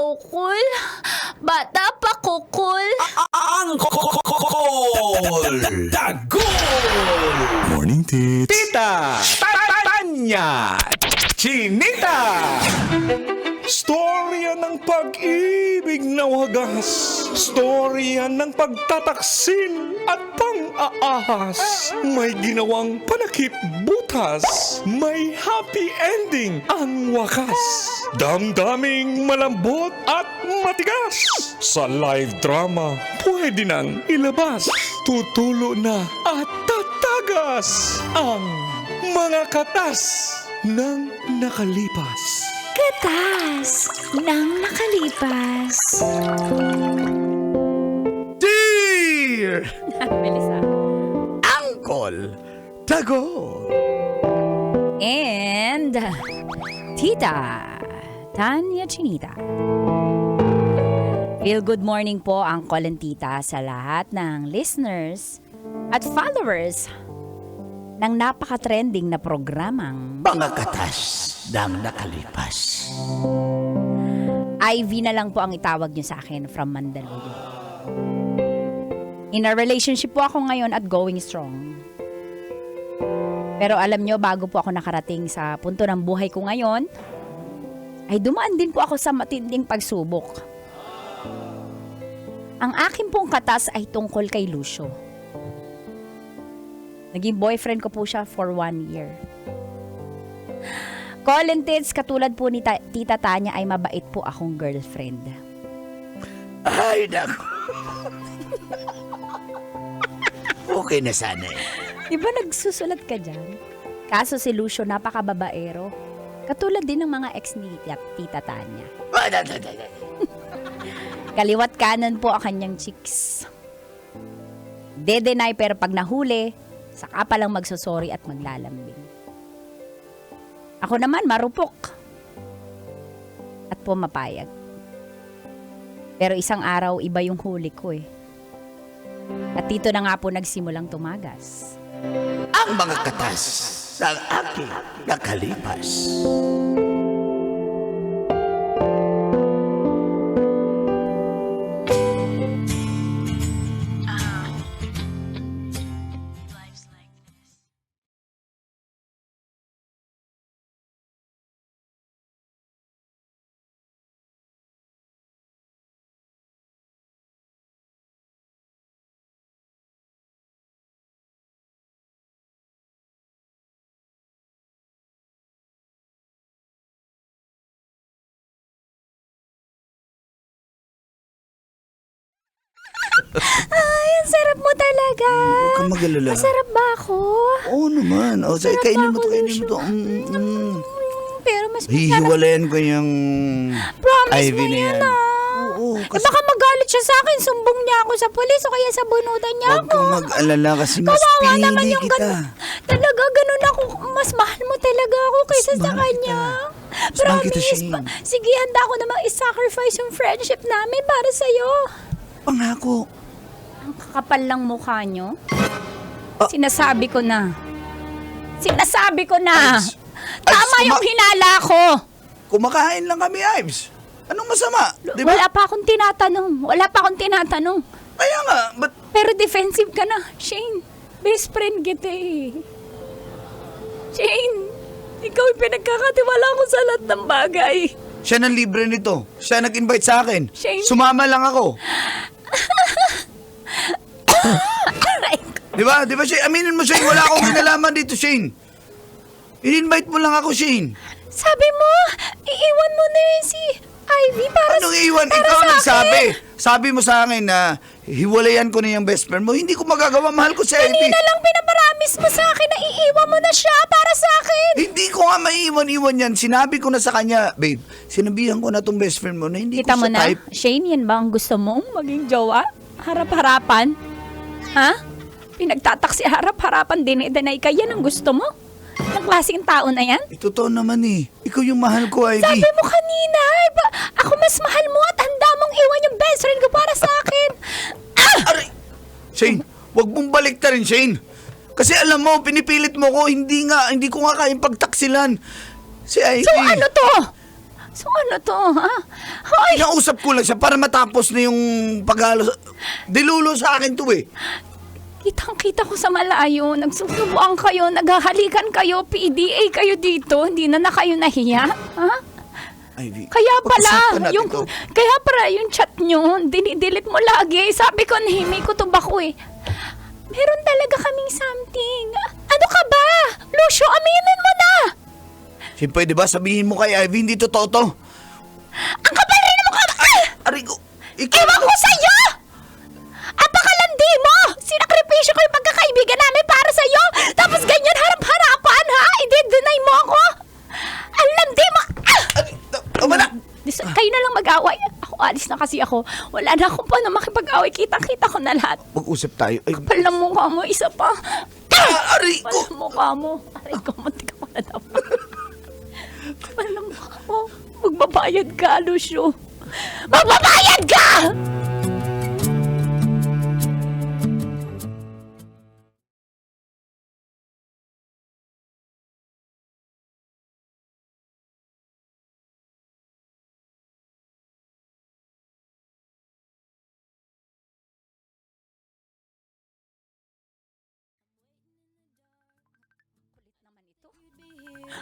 kukul. Bata pa kukul. Ang Kol! Dagol! Morning, tits. Tita! Tanya! Chinita! Storya ng pag-ibig na wagas. Storya ng pagtataksil at pang-aahas. May ginawang panakip butas. May happy ending ang wakas. Damdaming malambot at matigas. Sa live drama, pwede nang ilabas. Tutulo na at tatagas ang mga katas ng nakalipas. Katas nang nakalipas. Dear Melissa. Uncle Dagol. And Tita Tanya Chinita. Feel good morning po, Uncle and Tita, sa lahat ng listeners at followers ng napaka-trending na programang Mga katas ng nakalipas. Ivy na lang po ang itawag niyo sa akin from Mandaluyong. In a relationship po ako ngayon at going strong. Pero alam niyo, bago po ako nakarating sa punto ng buhay ko ngayon, ay dumaan din po ako sa matinding pagsubok. Ang akin pong katas ay tungkol kay Lucio. Naging boyfriend ko po siya for 1 year. Colin Tits, katulad po ni Tita Tanya, ay mabait po akong girlfriend. Ay, naku. Okay na sana eh. Di ba nagsusulat ka dyan? Kaso si Lucio napakababaero. Katulad din ng mga ex ni Tita Tanya. Kaliwat kanan po ang kanyang chicks. De-deny pero pag nahuli, saka palang magsosorry at maglalambing. Ako naman marupok. At pumapayag. Pero isang araw, iba yung huli ko eh. At dito na nga po nagsimulang tumagas. Ang mga katas ng aking nakalipas. Ay, ang sarap mo talaga. Huwag kang mag-alala. Masarap ba ako? Oo naman. O, sige, Sarap kainin ba mo ako, to, kainin mo Lucio? to. Pero mas masarap. Hihiwalayan ko yung Promise Ivy mo na yan, yan. ah. Oo, Eh kasi baka magalit siya sa akin, sumbong niya ako sa pulis o kaya sa bunutan niya huwag ako. kang mag-alala kasi mas Kawawa naman pinili yung kita. Talaga, ganun ako. Mas mahal mo talaga ako kaysa sa mahal kanya. Mas mahal kita, Shane. Sige, handa ako namang i-sacrifice yung friendship namin para sa'yo. Pangako. Ang kakapal lang mukha nyo. Sinasabi ko na. Sinasabi ko na. Ives, Tama Ives, yung hinala ko. Kumakain lang kami, Ives. Anong masama? Di ba? Wala pa akong tinatanong. Wala pa akong tinatanong. Kaya nga, ba't Pero defensive ka na, Shane. Best friend kita eh. Shane, ikaw yung pinagkakatiwala ko sa lahat ng bagay. siya nang libre nito? Siya nag-invite sa akin. Shane. Sumama lang ako. Di ba? Di ba, Shane? Aminin mo, Shane. Wala akong kinalaman dito, Shane. In-invite mo lang ako, Shane. Sabi mo, iiwan mo na yun si Ivy para Anong iwan? para Ikaw sa nagsabi. akin. Sabi mo sa akin na hiwalayan ko na yung best friend mo. Hindi ko magagawa. Mahal ko si Ivy. Kanina lang pinaparamis mo sa akin na iiwan mo na siya para sa akin. Hindi ko nga maiiwan-iwan yan. Sinabi ko na sa kanya, babe, sinabihan ko na tong best friend mo na hindi Kita ko mo sa na, type. Shane, yan ba ang gusto mong maging jowa? Harap-harapan? Ha? Pinagtataksi harap-harapan, dinay ka, yan ang gusto mo? Anong klaseng tao na yan? Totoo naman eh. Ikaw yung mahal ko, Ivy. Sabi mo kanina, ako mas mahal mo at handa mong iwan yung best friend ko para sa akin. Aray! Shane, wag mong baliktarin, Shane. Kasi alam mo, pinipilit mo ko, hindi ko nga kayang pagtaksilan. Si Ivy. So ano to? So ano to, ha? Hoy! Kinausap ko lang siya para matapos na yung pag-alo. Dilulo sa akin to eh. Kitang-kita ko sa malayo, nagsusubuan kayo, naghahalikan kayo, PDA kayo dito, hindi na kayo nahiya, ha? Ivy, Kaya pala, pag-usapan natin to. kaya pala yung chat nyo, dinidelete mo lagi. Sabi ko, nahimay ko ako eh. Meron talaga kaming something. Ano ka ba? Lucio, aminin mo na! Siyempre, di ba, sabihin mo kay Ivy, hindi totoo to. Ang kapal rin mo ka! Aray ko, ikaw Ewan ko sa'yo! Apakalandi mo! Sinakripisyo ko yung pagkakaibigan namin para sa'yo! Tapos ganyan harap-harapan, ha? I-deny mo ako! Ang landi mo! Tama na! Kayo na lang mag-away. Ako, alis na kasi ako. Wala na akong paano makipag-away. Kitang-kita ko na lahat. Mag-usap tayo. Ay, Kapal na mukha mo, isa pa. aray Kapal ko! na mukha mo. Aray ko, munti ka pa na dapat. Kapal na mukha mo. Magbabayad ka, Lucio. Magbabayad ka!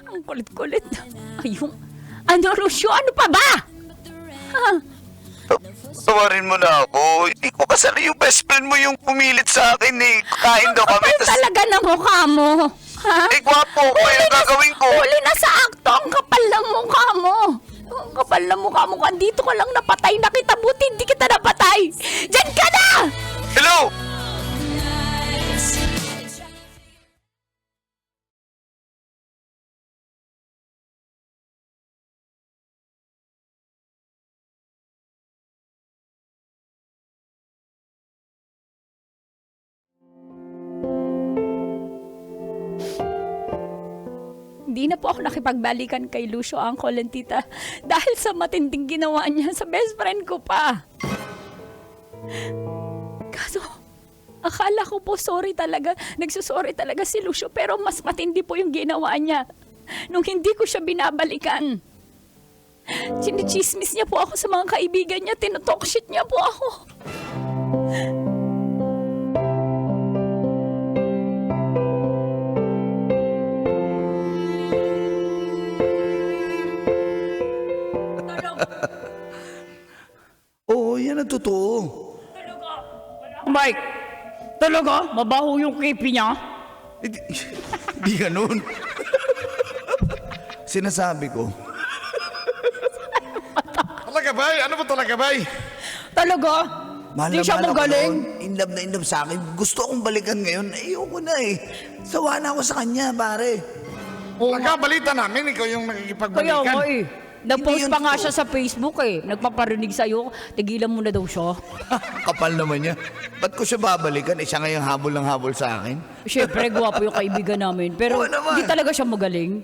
Ang kulit-kulit. Ayun. Ano, Lucio? Ano pa ba? Ha? Tawarin mo na ako. Hindi ko kasali yung best friend mo yung pumilit sa akin eh. Kakain daw kami. Kapal talaga na mukha mo. Ha? Eh, gwapo. Kaya gagawin ko. Huli na sa akto. Ang kapal ng mukha mo. Ang kapal ng mukha mo. Andito ka lang napatay na kita. Buti hindi kita napatay. Diyan ka na! Hello! Hindi na po ako nakipagbalikan kay Lucio, Uncle and Tita, dahil sa matinding ginawa niya sa best friend ko pa. Kaso, akala ko po sorry talaga, nagsusorry talaga si Lucio, pero mas matindi po yung ginawa niya nung hindi ko siya binabalikan. Chinichismis niya po ako sa mga kaibigan niya, tinotalk shit niya po ako. Oo, yan ang totoo. Mike, talaga? Mabaho yung kipi niya? Di ganun. Sinasabi ko. Talaga bay? Ano ba talaga bay? Talaga? Mahal Di na siya mahal ako magaling? noon. In love na in love sa akin. Gusto akong balikan ngayon. Ayoko na eh. Sawa na ako sa kanya, pare. Talaga, balita namin, ikaw yung Kaya nakikipagbalikan. nga eh. Nag-post Hindi yun pa nga to. siya sa Facebook eh. Nagpaparinig sa'yo, tigilan mo na daw siya. Kapal naman niya. Ba't ko siya babalikan? Eh, siya ngayong habol ng habol sa akin. Siyempre, gwapo yung kaibigan namin. Pero Oo naman. hindi talaga siya magaling.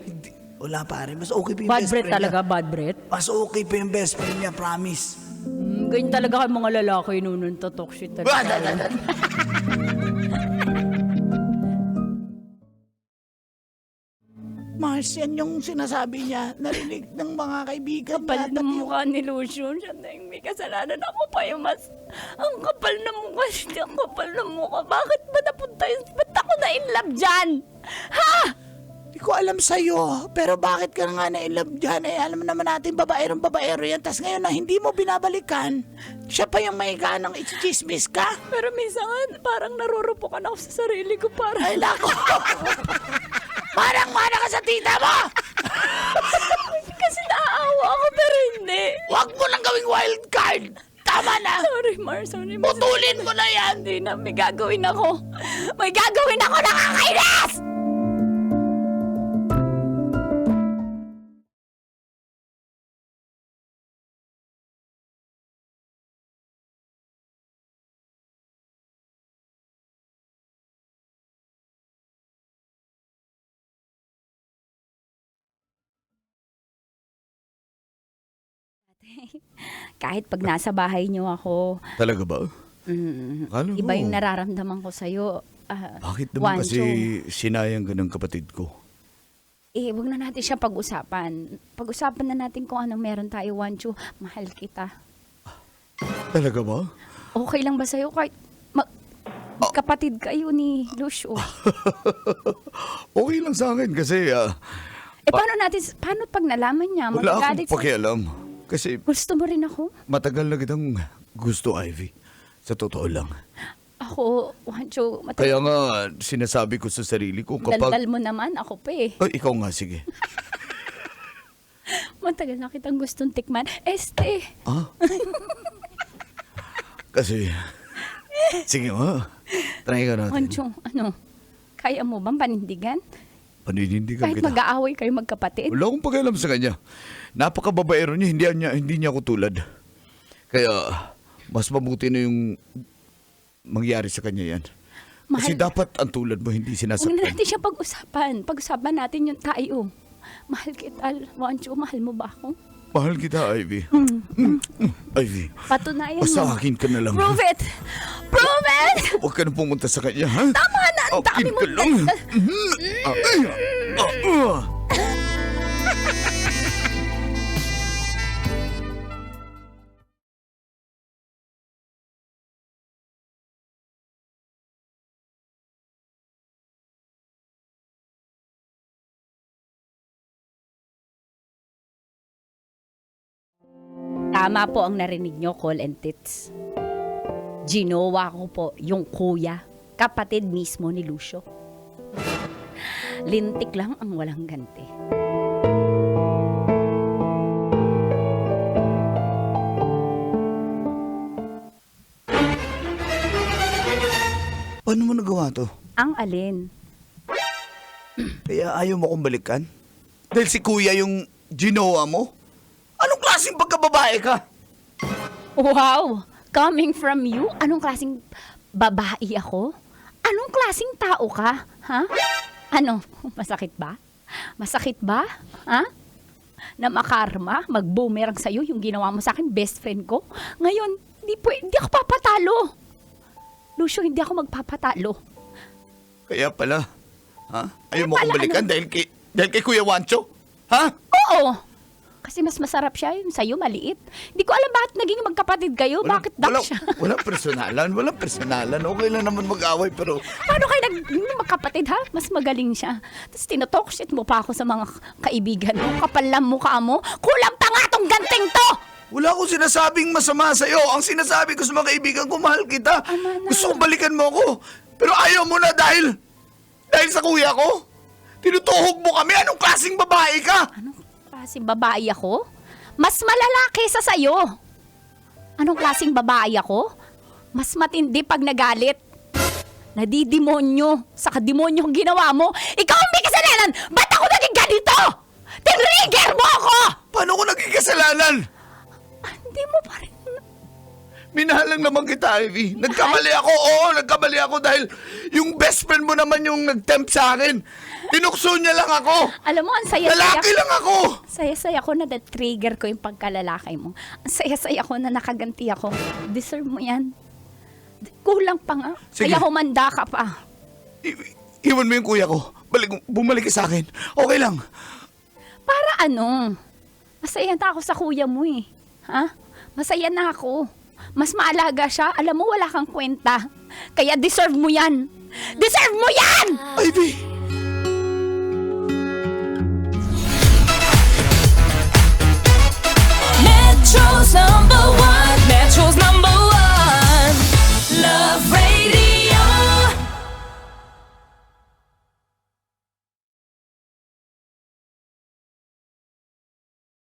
Wala pare, mas okay pa yung Bad best breath friend talaga, niya. bad breath. Mas okay pa yung best friend niya, promise. Ganyan talaga kayo mga lalaki noon, tatok shit talaga. Mars, yan yung sinasabi niya. Narinig ng mga kaibigan Kapal ng mukha ni Lucio. Siya na yung may kasalanan. Ako pa yung mas... Ang kapal ng mukha. Ang kapal ng mukha. Bakit ba napunta yun? Ba't ako na in love dyan? Ha? Hindi ko alam sa'yo, pero bakit ka nga na-inlove dyan? Eh, alam naman natin, babaero yan. Tapos ngayon na hindi mo binabalikan, siya pa yung may ganang itchismis ka? Pero minsan parang narurupokan ako sa sarili ko. Ay, lako! Marang-mana ka sa tita mo! Kasi naaawa ako pero hindi. Huwag mo lang gawing wild card! Tama na! Sorry, sorry, Mars. Putulin mo na yan! Hindi na, may gagawin ako. May gagawin ako, nakakainis! Kahit pag nasa bahay niyo ako, Talaga ba? Akala ko. iba yung nararamdaman ko sa'yo. Bakit naman Wancho. kasi sinayang ka ng kapatid ko? Wag na natin siya pag-usapan. Pag-usapan na natin kung anong meron tayo, Wancho. Mahal kita. Talaga ba? Okay lang ba sa'yo kahit kapatid kayo ni Lucio? Okay lang sa akin kasi Paano pag nalaman niya? wala Magagalit akong pakialam. Kasi Gusto mo rin ako? matagal na kitang gusto, Ivy. Sa totoo lang. Ako, Wancho, Kaya nga, sinasabi ko sa sarili ko daldal mo naman, ako pa eh. Ay, ikaw nga, sige. Matagal na kitang gustong tikman. Ah? Kasi, sige nga. Try ka natin. Wancho, kaya mo bang panindigan? Paninindigan Kahit kita. mag-aaway kayo magkapatid? Wala akong pakialam sa kanya. Napakababaero niya, hindi niya ako tulad. Kaya, mas mabuti na yung mangyari sa kanya yan. Kasi dapat ang tulad mo, hindi Huwag na sinasaktan. natin siya pag-usapan. Pag-usapan natin yung tayo. Mahal kita, Wancho. Mahal mo ba ako? Mahal kita, Ivy. Ivy, Patunayan mo. basta akin ka na lang. Prove it! Prove it! Huwag ka na pumunta sa kanya, ha? Tama na! Ang dami Akin mo. ka lang. Tama po ang narinig nyo, Call and Tits. Ginowa ko po yung kuya, kapatid mismo ni Lucio. Lintik lang ang walang ganti. Paano mo nagawa to? Ang alin? Kaya ayaw mo akong balikan? Dahil si kuya yung ginawa mo? Anong klaseng pagkababae ka? Wow! Coming from you? Anong klaseng babae ako? Anong klaseng tao ka? Ha? Ano? Masakit ba? Masakit ba? Ha? Na makarma, mag-boomerang sa'yo yung ginawa mo sa akin, best friend ko. Ngayon, di ako papatalo. Lucio, hindi ako magpapatalo. Kaya pala, ha? Ayaw mo pala, akong balikan dahil kay Kuya Wancho? Ha? Oo! Kasi mas masarap siya, yung sa'yo maliit. Hindi ko alam bakit naging magkapatid kayo. Bakit dak siya? Walang personalan. Okay lang naman mag-away pero Paano kayo naging magkapatid, ha? Mas magaling siya. Tapos tinotalk shit mo pa ako sa mga kaibigan mo. Kapal lang mukha mo. Kulang pa nga tong ganting to! wala akong sinasabing masama sa'yo. Ang sinasabi ko sa mga kaibigan ko, mahal kita. Ama na. Gusto kong balikan mo ako. Pero ayaw mo na dahil sa kuya ko. Tinutuhog mo kami. Anong klaseng babae ka? Anong klaseng babae ako? Mas malalaki sa sayo. Anong klaseng babae ako? Mas matindi pag nagalit. Nadidemonyo. Sa kademonyo ang ginawa mo. Ikaw ang may kasalanan! Ba't ako naging ganito? Tinrigger mo ako! Paano ko naging kasalanan? Hindi mo pa rin. Minahal lang naman kita, Ivy. Nagkamali ako, nagkamali ako dahil yung best friend mo naman yung nag-tempt sa akin. Tinukso niya lang ako. Alam mo, ang saya-saya. Lalaki lang ako. Saya-saya ko na na-trigger ko yung pagkalalaki mo. Ang saya-saya ko na nakaganti ako. Deserve mo yan. Kulang pa nga. Sige. Kaya humanda ka pa. Iwan mo yung kuya ko. Bumalik ka sa akin. Okay lang. Para ano? Masaya na ako sa kuya mo eh. Ha? Masaya na ako. Mas maalaga siya. Alam mo, wala kang kwenta. Kaya deserve mo yan. Deserve mo yan! Ivy!